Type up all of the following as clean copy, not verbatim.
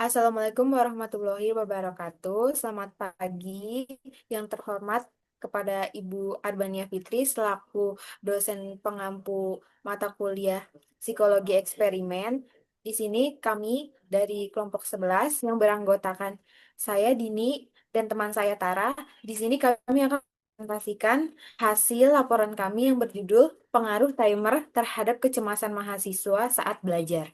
Assalamualaikum warahmatullahi wabarakatuh. Selamat pagi yang terhormat kepada Ibu Arbania Fitri selaku dosen pengampu mata kuliah Psikologi Eksperimen. Di sini kami dari kelompok 11 yang beranggotakan saya Dini dan teman saya Tara. Di sini kami akan presentasikan hasil laporan kami yang berjudul Pengaruh Timer terhadap Kecemasan Mahasiswa Saat Belajar.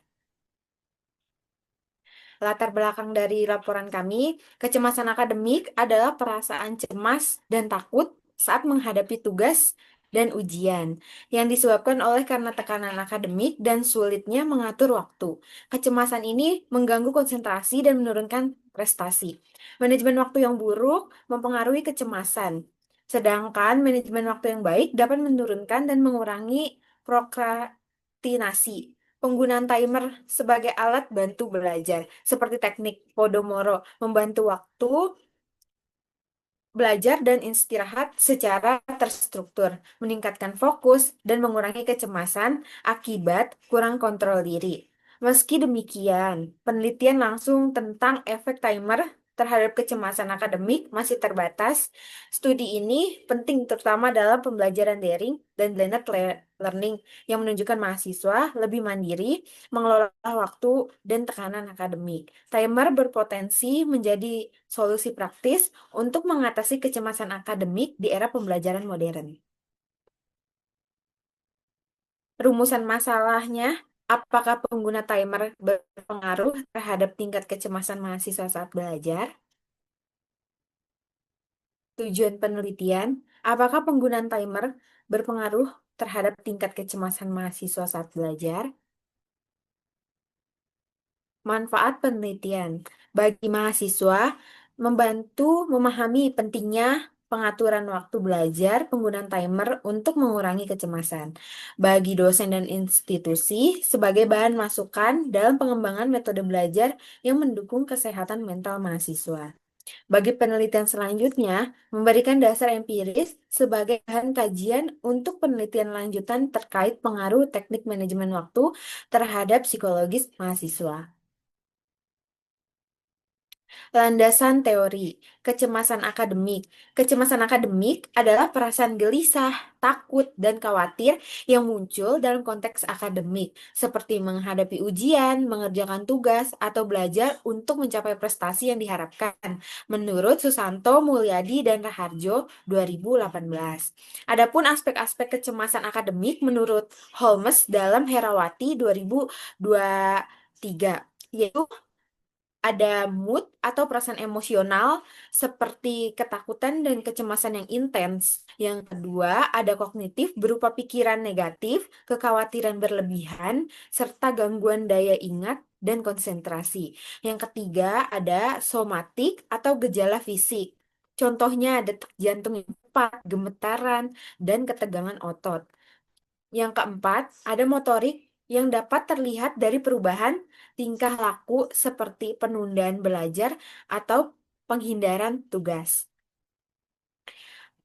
Latar belakang dari laporan kami, kecemasan akademik adalah perasaan cemas dan takut saat menghadapi tugas dan ujian yang disebabkan oleh karena tekanan akademik dan sulitnya mengatur waktu. Kecemasan ini mengganggu konsentrasi dan menurunkan prestasi. Manajemen waktu yang buruk mempengaruhi kecemasan, sedangkan manajemen waktu yang baik dapat menurunkan dan mengurangi prokrastinasi. Penggunaan timer sebagai alat bantu belajar, seperti teknik Pomodoro, membantu waktu belajar dan istirahat secara terstruktur, meningkatkan fokus, dan mengurangi kecemasan akibat kurang kontrol diri. Meski demikian, penelitian langsung tentang efek timer terhadap kecemasan akademik masih terbatas. Studi ini penting terutama dalam pembelajaran daring dan blended learning yang menunjukkan mahasiswa lebih mandiri, mengelola waktu, dan tekanan akademik. Timer berpotensi menjadi solusi praktis untuk mengatasi kecemasan akademik di era pembelajaran modern. Rumusan masalahnya, apakah pengguna timer berpengaruh terhadap tingkat kecemasan mahasiswa saat belajar? Tujuan penelitian, apakah penggunaan timer berpengaruh terhadap tingkat kecemasan mahasiswa saat belajar? Manfaat penelitian bagi mahasiswa membantu memahami pentingnya pengaturan waktu belajar, penggunaan timer untuk mengurangi kecemasan. Bagi dosen dan institusi sebagai bahan masukan dalam pengembangan metode belajar yang mendukung kesehatan mental mahasiswa. Bagi penelitian selanjutnya, memberikan dasar empiris sebagai bahan kajian untuk penelitian lanjutan terkait pengaruh teknik manajemen waktu terhadap psikologis mahasiswa. Landasan teori, kecemasan akademik. Kecemasan akademik adalah perasaan gelisah, takut, dan khawatir yang muncul dalam konteks akademik, seperti menghadapi ujian, mengerjakan tugas, atau belajar untuk mencapai prestasi yang diharapkan, menurut Susanto, Mulyadi, dan Raharjo 2018. Adapun aspek-aspek kecemasan akademik menurut Holmes dalam Herawati 2023, yaitu ada mood atau perasaan emosional seperti ketakutan dan kecemasan yang intens. Yang kedua, ada kognitif berupa pikiran negatif, kekhawatiran berlebihan, serta gangguan daya ingat dan konsentrasi. Yang ketiga, ada somatik atau gejala fisik. Contohnya detak jantung yang cepat, gemetaran, dan ketegangan otot. Yang keempat, ada motorik yang dapat terlihat dari perubahan tingkah laku seperti penundaan belajar atau penghindaran tugas.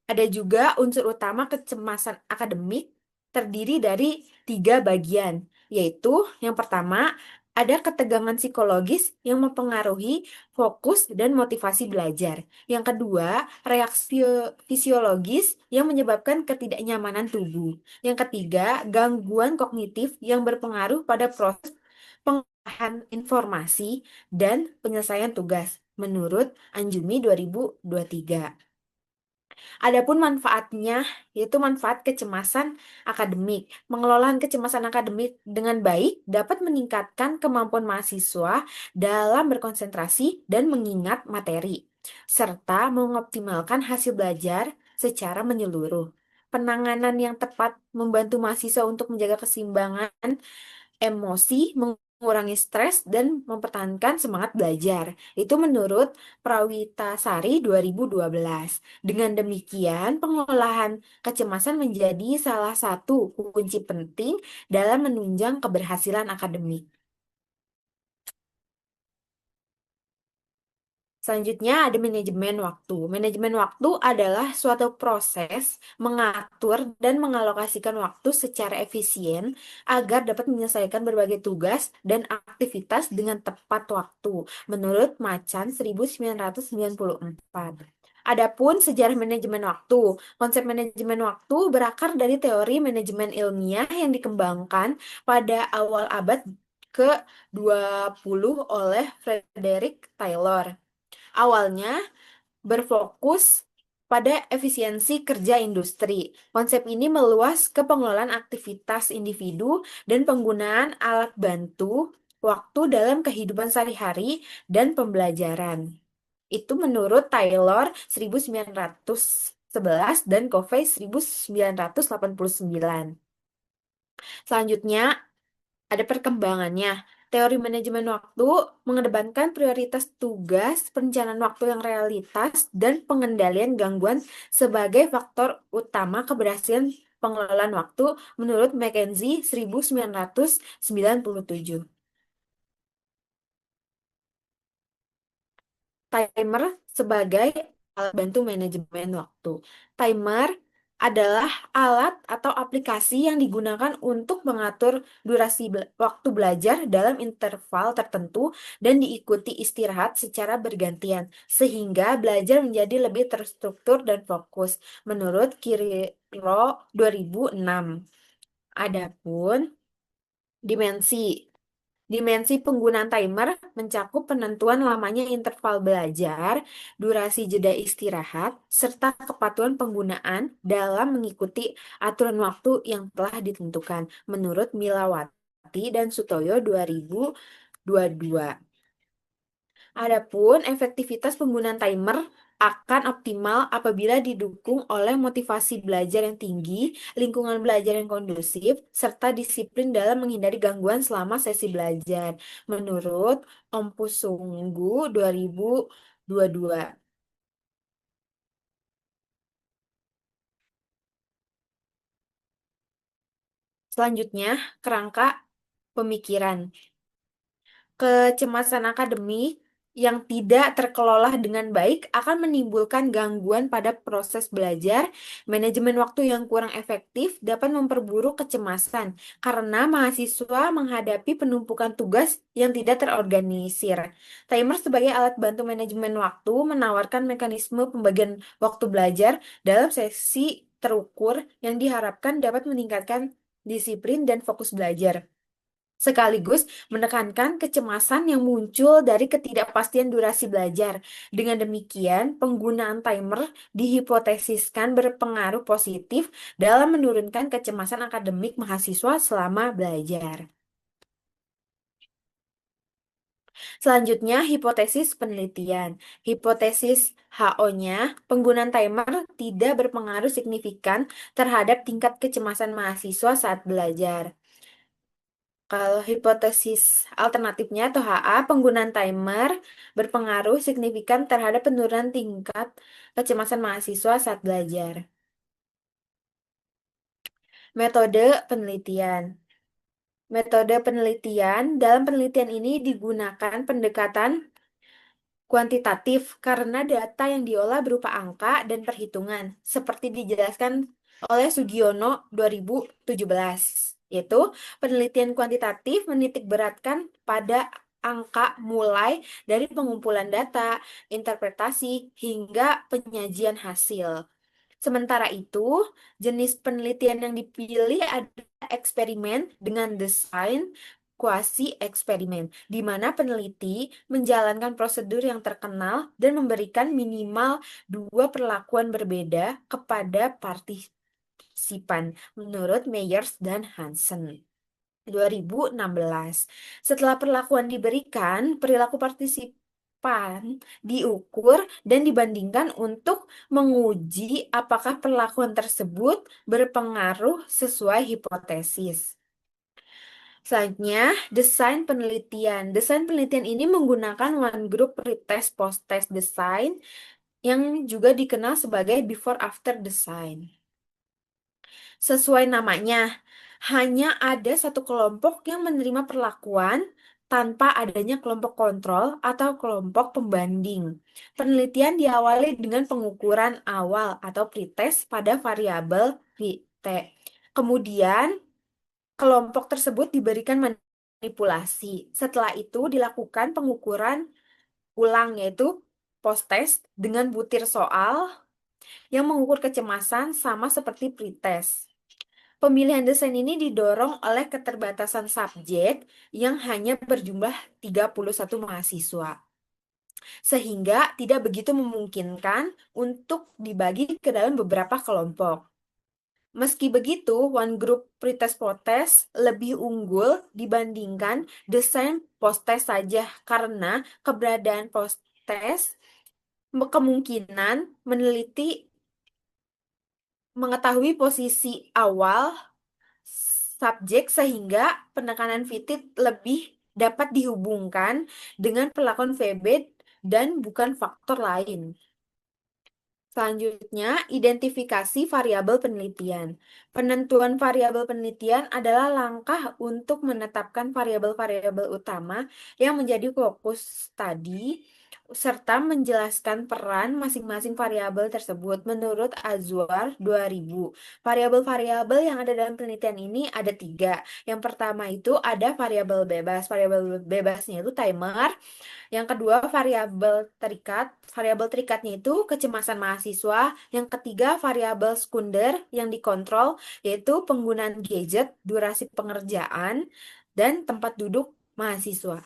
Ada juga unsur utama kecemasan akademik terdiri dari tiga bagian, yaitu yang pertama, ada ketegangan psikologis yang mempengaruhi fokus dan motivasi belajar. Yang kedua, reaksi fisiologis yang menyebabkan ketidaknyamanan tubuh. Yang ketiga, gangguan kognitif yang berpengaruh pada proses pengolahan informasi dan penyelesaian tugas, menurut Anjumi 2023. Adapun manfaatnya, yaitu manfaat kecemasan akademik. Mengelola kecemasan akademik dengan baik dapat meningkatkan kemampuan mahasiswa dalam berkonsentrasi dan mengingat materi, serta mengoptimalkan hasil belajar secara menyeluruh. Penanganan yang tepat membantu mahasiswa untuk menjaga keseimbangan emosi, mengurangi stres, dan mempertahankan semangat belajar. Itu menurut Prawitasari 2012. Dengan demikian, pengolahan kecemasan menjadi salah satu kunci penting dalam menunjang keberhasilan akademik. Selanjutnya ada manajemen waktu. Manajemen waktu adalah suatu proses mengatur dan mengalokasikan waktu secara efisien agar dapat menyelesaikan berbagai tugas dan aktivitas dengan tepat waktu, menurut Macan 1994. Adapun sejarah manajemen waktu, konsep manajemen waktu berakar dari teori manajemen ilmiah yang dikembangkan pada awal abad ke-20 oleh Frederick Taylor. Awalnya berfokus pada efisiensi kerja industri. Konsep ini meluas ke pengelolaan aktivitas individu dan penggunaan alat bantu waktu dalam kehidupan sehari-hari dan pembelajaran. Itu menurut Taylor 1911 dan Covey 1989. Selanjutnya, ada perkembangannya. Teori manajemen waktu mengedepankan prioritas tugas, perencanaan waktu yang realitas, dan pengendalian gangguan sebagai faktor utama keberhasilan pengelolaan waktu menurut McKinsey 1997. Timer sebagai alat bantu manajemen waktu. Timer adalah alat atau aplikasi yang digunakan untuk mengatur durasi waktu belajar dalam interval tertentu dan diikuti istirahat secara bergantian, sehingga belajar menjadi lebih terstruktur dan fokus, menurut Kirilo 2006. Adapun dimensi. Dimensi penggunaan timer mencakup penentuan lamanya interval belajar, durasi jeda istirahat, serta kepatuhan penggunaan dalam mengikuti aturan waktu yang telah ditentukan, menurut Milawati dan Sutoyo 2022. Adapun efektivitas penggunaan timer akan optimal apabila didukung oleh motivasi belajar yang tinggi, lingkungan belajar yang kondusif, serta disiplin dalam menghindari gangguan selama sesi belajar. Menurut Ompusunggu 2022. Selanjutnya, kerangka pemikiran. Kecemasan akademik yang tidak terkelola dengan baik akan menimbulkan gangguan pada proses belajar. Manajemen waktu yang kurang efektif dapat memperburuk kecemasan karena mahasiswa menghadapi penumpukan tugas yang tidak terorganisir. Timer sebagai alat bantu manajemen waktu menawarkan mekanisme pembagian waktu belajar dalam sesi terukur yang diharapkan dapat meningkatkan disiplin dan fokus belajar, sekaligus menekankan kecemasan yang muncul dari ketidakpastian durasi belajar. Dengan demikian, penggunaan timer dihipotesiskan berpengaruh positif dalam menurunkan kecemasan akademik mahasiswa selama belajar. Selanjutnya, hipotesis penelitian. Hipotesis HO-nya, penggunaan timer tidak berpengaruh signifikan terhadap tingkat kecemasan mahasiswa saat belajar. Kalau hipotesis alternatifnya atau HA, penggunaan timer berpengaruh signifikan terhadap penurunan tingkat kecemasan mahasiswa saat belajar. Metode penelitian. Metode penelitian, dalam penelitian ini digunakan pendekatan kuantitatif karena data yang diolah berupa angka dan perhitungan, seperti dijelaskan oleh Sugiono 2017. Yaitu penelitian kuantitatif menitik beratkan pada angka mulai dari pengumpulan data, interpretasi, hingga penyajian hasil. Sementara itu, jenis penelitian yang dipilih adalah eksperimen dengan desain kuasi eksperimen, di mana peneliti menjalankan prosedur yang terkenal dan memberikan minimal dua perlakuan berbeda kepada partisipan, menurut Meyers dan Hansen. 2016. Setelah perlakuan diberikan, perilaku partisipan diukur dan dibandingkan untuk menguji apakah perlakuan tersebut berpengaruh sesuai hipotesis. Selanjutnya, desain penelitian. Desain penelitian ini menggunakan one group pretest post-test design yang juga dikenal sebagai before after design. Sesuai namanya, hanya ada satu kelompok yang menerima perlakuan tanpa adanya kelompok kontrol atau kelompok pembanding. Penelitian diawali dengan pengukuran awal atau pretest pada variabel T. Kemudian, kelompok tersebut diberikan manipulasi. Setelah itu dilakukan pengukuran ulang yaitu post-test dengan butir soal yang mengukur kecemasan sama seperti pretest. Pemilihan desain ini didorong oleh keterbatasan subjek yang hanya berjumlah 31 mahasiswa, sehingga tidak begitu memungkinkan untuk dibagi ke dalam beberapa kelompok. Meski begitu, one group pretest post-test lebih unggul dibandingkan desain post-test saja karena keberadaan post-test kemungkinan meneliti mengetahui posisi awal subjek sehingga penekanan fitted lebih dapat dihubungkan dengan perlakuan VB dan bukan faktor lain. Selanjutnya, identifikasi variabel penelitian. Penentuan variabel penelitian adalah langkah untuk menetapkan variabel-variabel utama yang menjadi fokus tadi, serta menjelaskan peran masing-masing variabel tersebut. Menurut Azwar 2000, variabel-variabel yang ada dalam penelitian ini ada tiga. Yang pertama itu ada variabel bebas. Variabel bebasnya itu timer. Yang kedua, variabel terikat. Variabel terikatnya itu kecemasan mahasiswa. Yang ketiga, variabel sekunder yang dikontrol, yaitu penggunaan gadget, durasi pengerjaan, dan tempat duduk mahasiswa.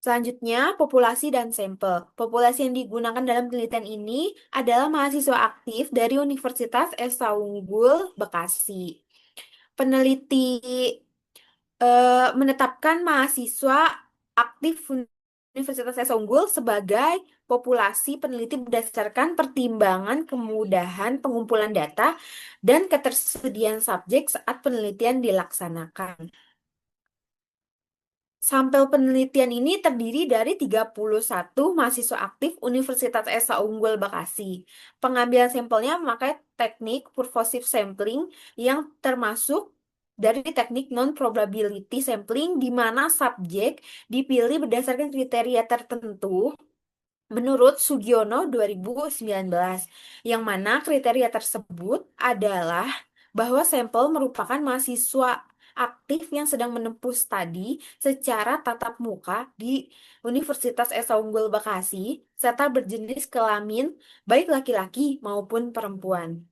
Selanjutnya, populasi dan sampel. Populasi yang digunakan dalam penelitian ini adalah mahasiswa aktif dari Universitas Esa Unggul, Bekasi. Peneliti menetapkan mahasiswa aktif Universitas Esa Unggul sebagai populasi peneliti berdasarkan pertimbangan kemudahan pengumpulan data dan ketersediaan subjek saat penelitian dilaksanakan. Sampel penelitian ini terdiri dari 31 mahasiswa aktif Universitas Esa Unggul Bekasi. Pengambilan sampelnya memakai teknik purposive sampling yang termasuk dari teknik non-probability sampling di mana subjek dipilih berdasarkan kriteria tertentu menurut Sugiono 2019, yang mana kriteria tersebut adalah bahwa sampel merupakan mahasiswa aktif yang sedang menempuh studi secara tatap muka di Universitas Esa Unggul Bekasi serta berjenis kelamin baik laki-laki maupun perempuan.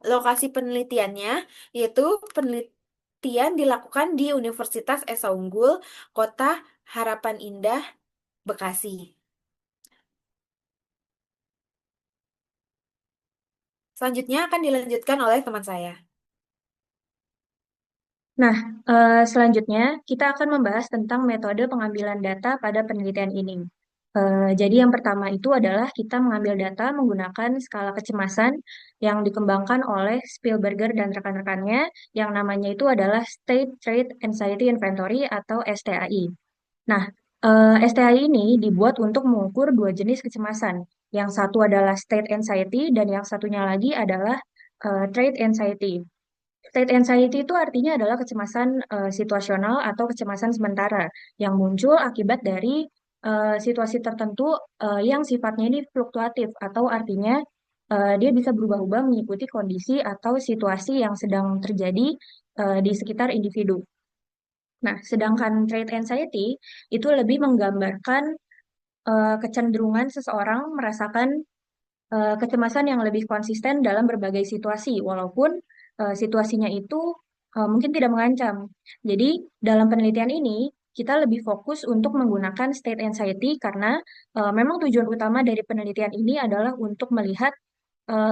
Lokasi penelitiannya yaitu penelitian dilakukan di Universitas Esa Unggul, Kota Harapan Indah, Bekasi. Selanjutnya akan dilanjutkan oleh teman saya. Nah, selanjutnya kita akan membahas tentang metode pengambilan data pada penelitian ini. Jadi yang pertama itu adalah kita mengambil data menggunakan skala kecemasan yang dikembangkan oleh Spielberger dan rekan-rekannya, yang namanya itu adalah State Trait Anxiety Inventory atau STAI. Nah, STAI ini dibuat untuk mengukur dua jenis kecemasan. Yang satu adalah state anxiety dan yang satunya lagi adalah trait anxiety. State anxiety itu artinya adalah kecemasan situasional atau kecemasan sementara yang muncul akibat dari situasi tertentu yang sifatnya ini fluktuatif atau artinya dia bisa berubah-ubah mengikuti kondisi atau situasi yang sedang terjadi di sekitar individu. Nah, sedangkan trait anxiety itu lebih menggambarkan kecenderungan seseorang merasakan kecemasan yang lebih konsisten dalam berbagai situasi, walaupun situasinya itu mungkin tidak mengancam. Jadi, dalam penelitian ini, kita lebih fokus untuk menggunakan state anxiety karena memang tujuan utama dari penelitian ini adalah untuk melihat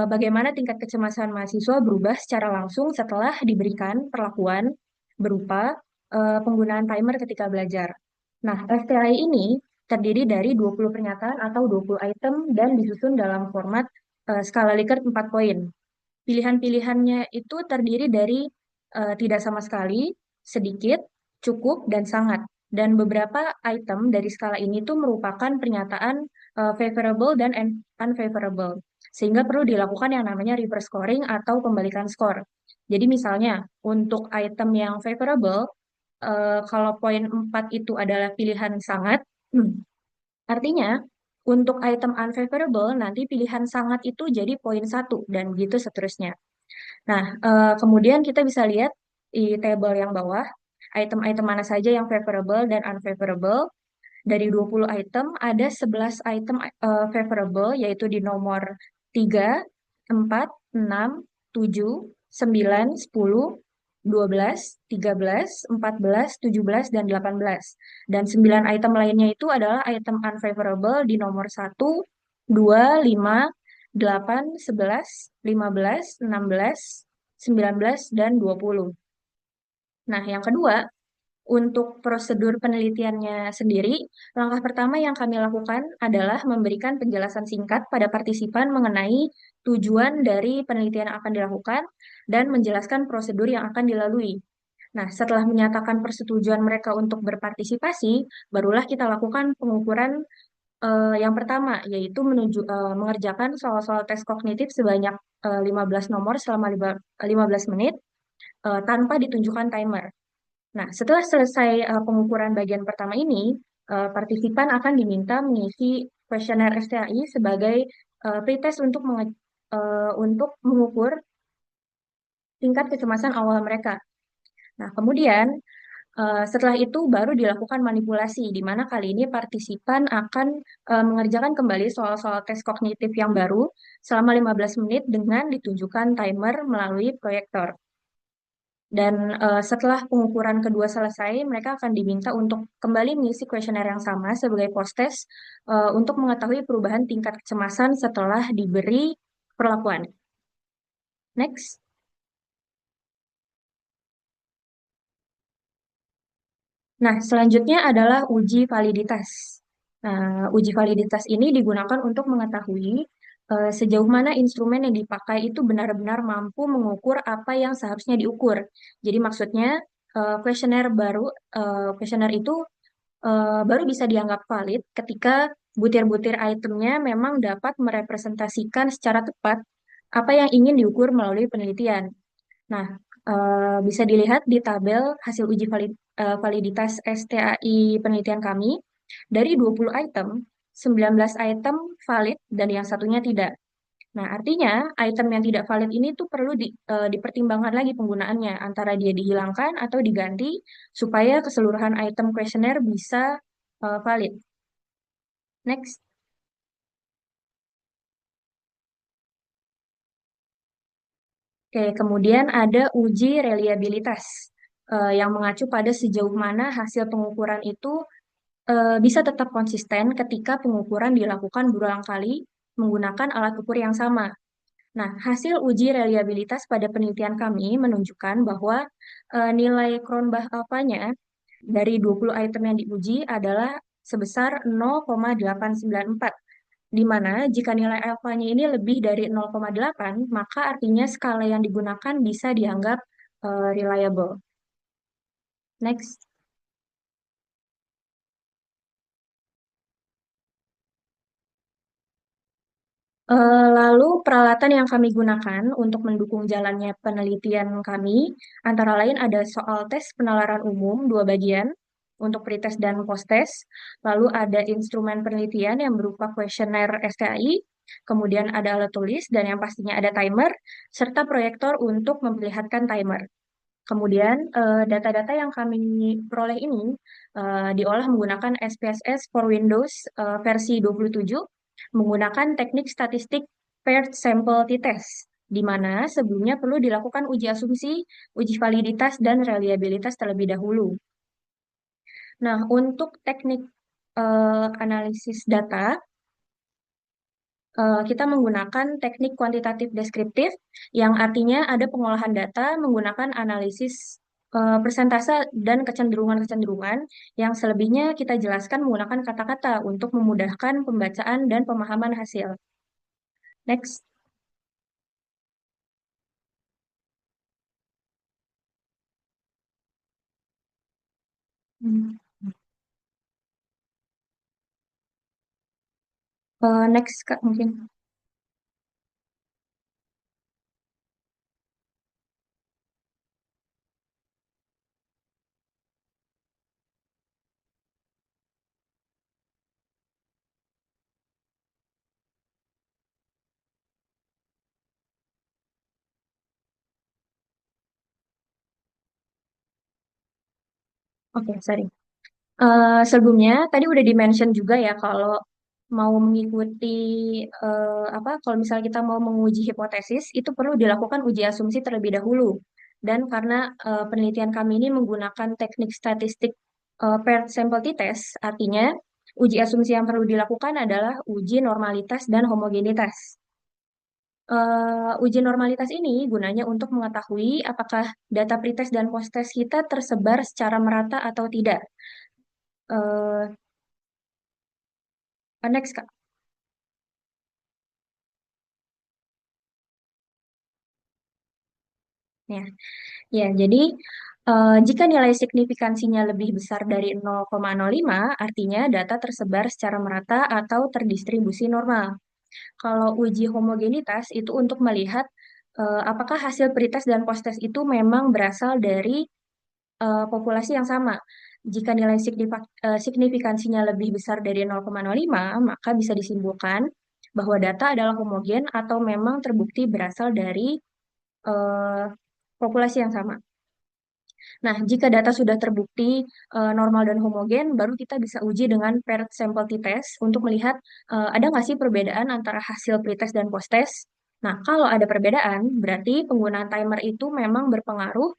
bagaimana tingkat kecemasan mahasiswa berubah secara langsung setelah diberikan perlakuan berupa penggunaan timer ketika belajar. Nah, STI ini terdiri dari 20 pernyataan atau 20 item dan disusun dalam format skala Likert 4 poin. Pilihan-pilihannya itu terdiri dari tidak sama sekali, sedikit, cukup, dan sangat. Dan beberapa item dari skala ini tuh merupakan pernyataan favorable dan unfavorable. Sehingga perlu dilakukan yang namanya reverse scoring atau pembalikan skor. Jadi misalnya untuk item yang favorable, kalau poin 4 itu adalah pilihan sangat, artinya untuk item unfavorable nanti pilihan sangat itu jadi poin 1 dan gitu seterusnya. Nah, kemudian kita bisa lihat di tabel yang bawah, item-item mana saja yang favorable dan unfavorable. Dari 20 item, ada 11 item favorable, yaitu di nomor 3, 4, 6, 7, 9, 10, 12, 13, 14, 17, dan 18. Dan 9 item lainnya itu adalah item unfavorable di nomor 1, 2, 5, 8, 11, 15, 16, 19, dan 20. Nah, yang kedua, untuk prosedur penelitiannya sendiri, langkah pertama yang kami lakukan adalah memberikan penjelasan singkat pada partisipan mengenai tujuan dari penelitian yang akan dilakukan dan menjelaskan prosedur yang akan dilalui. Nah, setelah menyatakan persetujuan mereka untuk berpartisipasi, barulah kita lakukan pengukuran yang pertama, yaitu mengerjakan soal-soal tes kognitif sebanyak 15 nomor selama 15 menit tanpa ditunjukkan timer. Nah, setelah selesai pengukuran bagian pertama ini, partisipan akan diminta mengisi kuesioner STAI sebagai pretest untuk mengukur tingkat kecemasan awal mereka. Nah, kemudian setelah itu baru dilakukan manipulasi, di mana kali ini partisipan akan mengerjakan kembali soal-soal tes kognitif yang baru selama 15 menit dengan ditunjukkan timer melalui proyektor. Dan setelah pengukuran kedua selesai, mereka akan diminta untuk kembali mengisi kuesioner yang sama sebagai post-test untuk mengetahui perubahan tingkat kecemasan setelah diberi perlakuan. Next. Nah, selanjutnya adalah uji validitas. Nah, uji validitas ini digunakan untuk mengetahui sejauh mana instrumen yang dipakai itu benar-benar mampu mengukur apa yang seharusnya diukur. Jadi maksudnya kuesioner itu baru bisa dianggap valid ketika butir-butir itemnya memang dapat merepresentasikan secara tepat apa yang ingin diukur melalui penelitian. Nah, bisa dilihat di tabel hasil uji validitas STAI penelitian kami. Dari 20 item, 19 item valid dan yang satunya tidak. Nah, artinya item yang tidak valid ini tuh perlu dipertimbangkan lagi penggunaannya, antara dia dihilangkan atau diganti supaya keseluruhan item kuesioner bisa valid. Next. Oke, kemudian ada uji reliabilitas yang mengacu pada sejauh mana hasil pengukuran itu bisa tetap konsisten ketika pengukuran dilakukan berulang kali menggunakan alat ukur yang sama. Nah, hasil uji reliabilitas pada penelitian kami menunjukkan bahwa nilai Cronbach alpha-nya dari 20 item yang diuji adalah sebesar 0,894, di mana jika nilai alfanya ini lebih dari 0,8, maka artinya skala yang digunakan bisa dianggap reliable. Next. Lalu peralatan yang kami gunakan untuk mendukung jalannya penelitian kami, antara lain ada soal tes penalaran umum dua bagian untuk pretest dan posttest, lalu ada instrumen penelitian yang berupa kuesioner SKI, kemudian ada alat tulis dan yang pastinya ada timer, serta proyektor untuk memperlihatkan timer. Kemudian data-data yang kami peroleh ini diolah menggunakan SPSS for Windows versi 27 menggunakan teknik statistik paired sample t-test, di mana sebelumnya perlu dilakukan uji asumsi, uji validitas, dan reliabilitas terlebih dahulu. Nah, untuk teknik analisis data, kita menggunakan teknik kuantitatif deskriptif, yang artinya ada pengolahan data menggunakan analisis persentase dan kecenderungan-kecenderungan yang selebihnya kita jelaskan menggunakan kata-kata untuk memudahkan pembacaan dan pemahaman hasil. Next. Hmm. Next, Kak, mungkin. Oke, sorry. Sebelumnya tadi udah di-mention juga ya kalau mau mengikuti apa kalau misalnya kita mau menguji hipotesis itu perlu dilakukan uji asumsi terlebih dahulu. Dan karena penelitian kami ini menggunakan teknik statistik paired sample t-test, artinya uji asumsi yang perlu dilakukan adalah uji normalitas dan homogenitas. Uji normalitas ini gunanya untuk mengetahui apakah data pretest dan posttest kita tersebar secara merata atau tidak. Eh, Next, Kak. Ya, ya, jadi jika nilai signifikansinya lebih besar dari 0,05, artinya data tersebar secara merata atau terdistribusi normal. Kalau uji homogenitas itu untuk melihat apakah hasil pretest dan posttest itu memang berasal dari populasi yang sama. Jika nilai signifikansinya lebih besar dari 0,05, maka bisa disimpulkan bahwa data adalah homogen atau memang terbukti berasal dari eh, populasi yang sama. Nah, jika data sudah terbukti normal dan homogen, baru kita bisa uji dengan paired sample t-test untuk melihat ada nggak sih perbedaan antara hasil pretest dan posttest. Nah, kalau ada perbedaan, berarti penggunaan timer itu memang berpengaruh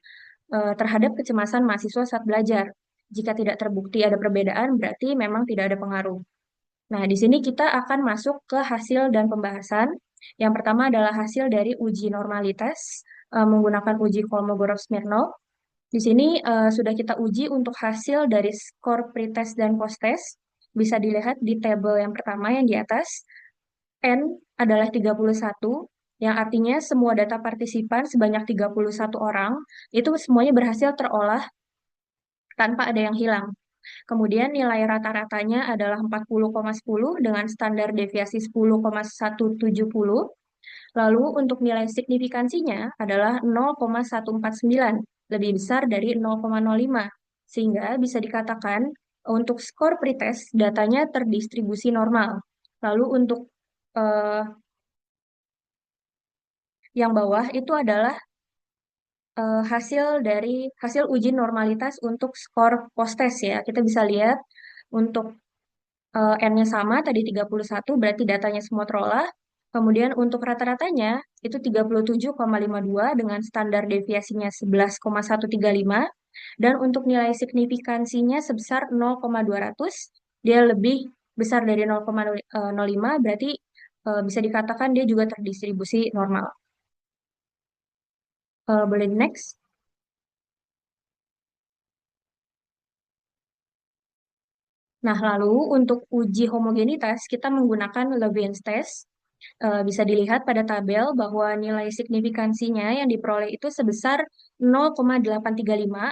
terhadap kecemasan mahasiswa saat belajar. Jika tidak terbukti ada perbedaan, berarti memang tidak ada pengaruh. Nah, di sini kita akan masuk ke hasil dan pembahasan. Yang pertama adalah hasil dari uji normalitas menggunakan uji Kolmogorov-Smirnov. Di sini sudah kita uji untuk hasil dari skor pretest dan posttest. Bisa dilihat di tabel yang pertama yang di atas. N adalah 31, yang artinya semua data partisipan sebanyak 31 orang, itu semuanya berhasil terolah tanpa ada yang hilang. Kemudian nilai rata-ratanya adalah 40,10 dengan standar deviasi 10,170. Lalu untuk nilai signifikansinya adalah 0,149, lebih besar dari 0,05. Sehingga bisa dikatakan untuk skor pretest datanya terdistribusi normal. Lalu untuk eh, yang bawah itu adalah hasil uji normalitas untuk skor post-test ya. Kita bisa lihat untuk N-nya sama, tadi 31, berarti datanya semua terolah. Kemudian untuk rata-ratanya itu 37,52 dengan standar deviasinya 11,135. Dan untuk nilai signifikansinya sebesar 0,200, dia lebih besar dari 0,05, berarti bisa dikatakan dia juga terdistribusi normal. Boleh di next? Nah, lalu untuk uji homogenitas, kita menggunakan Levene's test. Bisa dilihat pada tabel bahwa nilai signifikansinya yang diperoleh itu sebesar 0,835.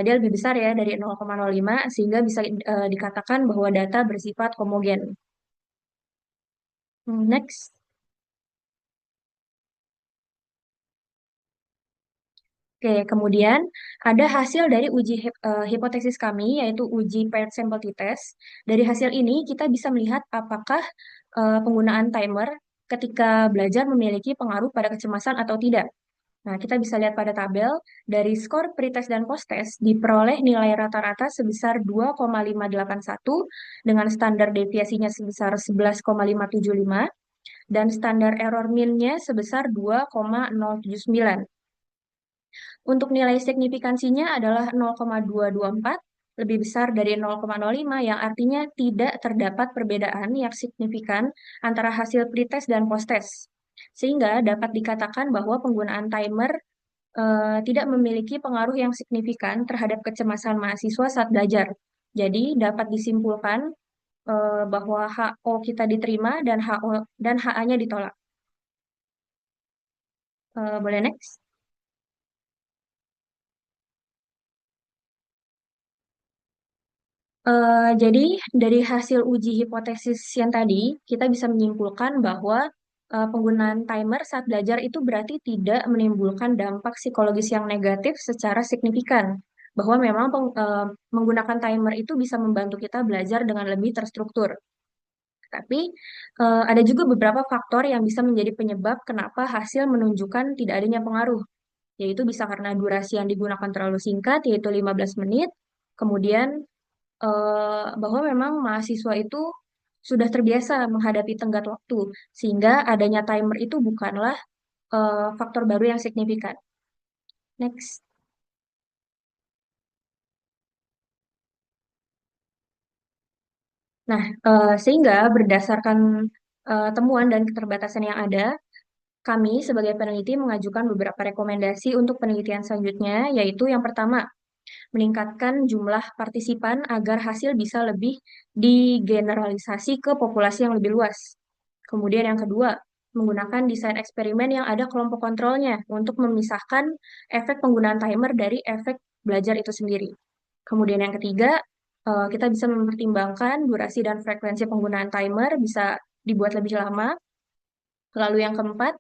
Dia lebih besar ya dari 0,05, sehingga bisa dikatakan bahwa data bersifat homogen. Next. Oke, kemudian ada hasil dari uji hipotesis kami, yaitu uji paired sample t-test. Dari hasil ini, kita bisa melihat apakah penggunaan timer ketika belajar memiliki pengaruh pada kecemasan atau tidak. Nah, kita bisa lihat pada tabel, dari skor pretest dan posttest diperoleh nilai rata-rata sebesar 2,581 dengan standar deviasinya sebesar 11,575 dan standar error mean-nya sebesar 2,079. Untuk nilai signifikansinya adalah 0,224, lebih besar dari 0,05 yang artinya tidak terdapat perbedaan yang signifikan antara hasil pretest dan posttest. Sehingga dapat dikatakan bahwa penggunaan timer tidak memiliki pengaruh yang signifikan terhadap kecemasan mahasiswa saat belajar. Jadi dapat disimpulkan bahwa HO kita diterima dan HA-nya ditolak. Boleh next? Jadi dari hasil uji hipotesis yang tadi, kita bisa menyimpulkan bahwa penggunaan timer saat belajar itu berarti tidak menimbulkan dampak psikologis yang negatif secara signifikan. Bahwa memang menggunakan timer itu bisa membantu kita belajar dengan lebih terstruktur. Tapi ada juga beberapa faktor yang bisa menjadi penyebab kenapa hasil menunjukkan tidak adanya pengaruh, yaitu bisa karena durasi yang digunakan terlalu singkat, yaitu 15 menit, Kemudian bahwa memang mahasiswa itu sudah terbiasa menghadapi tenggat waktu, sehingga adanya timer itu bukanlah faktor baru yang signifikan. Next. Nah, sehingga berdasarkan temuan dan keterbatasan yang ada, kami sebagai peneliti mengajukan beberapa rekomendasi untuk penelitian selanjutnya, yaitu yang pertama, meningkatkan jumlah partisipan agar hasil bisa lebih digeneralisasi ke populasi yang lebih luas. Kemudian yang kedua, menggunakan desain eksperimen yang ada kelompok kontrolnya untuk memisahkan efek penggunaan timer dari efek belajar itu sendiri. Kemudian yang ketiga, kita bisa mempertimbangkan durasi dan frekuensi penggunaan timer bisa dibuat lebih lama. Lalu yang keempat,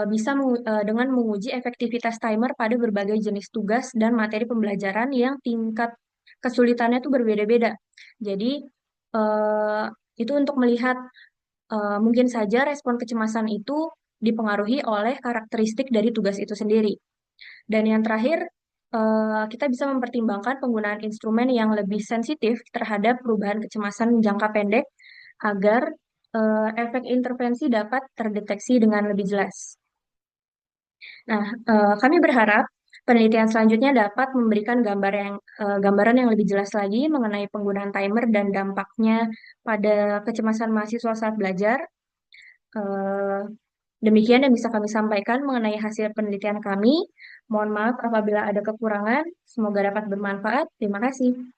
bisa dengan menguji efektivitas timer pada berbagai jenis tugas dan materi pembelajaran yang tingkat kesulitannya itu berbeda-beda. Jadi, eh, itu untuk melihat mungkin saja respon kecemasan itu dipengaruhi oleh karakteristik dari tugas itu sendiri. Dan yang terakhir, kita bisa mempertimbangkan penggunaan instrumen yang lebih sensitif terhadap perubahan kecemasan jangka pendek agar efek intervensi dapat terdeteksi dengan lebih jelas. Nah, kami berharap penelitian selanjutnya dapat memberikan gambaran yang lebih jelas lagi mengenai penggunaan timer dan dampaknya pada kecemasan mahasiswa saat belajar. Eh, Demikian yang bisa kami sampaikan mengenai hasil penelitian kami. Mohon maaf apabila ada kekurangan. Semoga dapat bermanfaat. Terima kasih.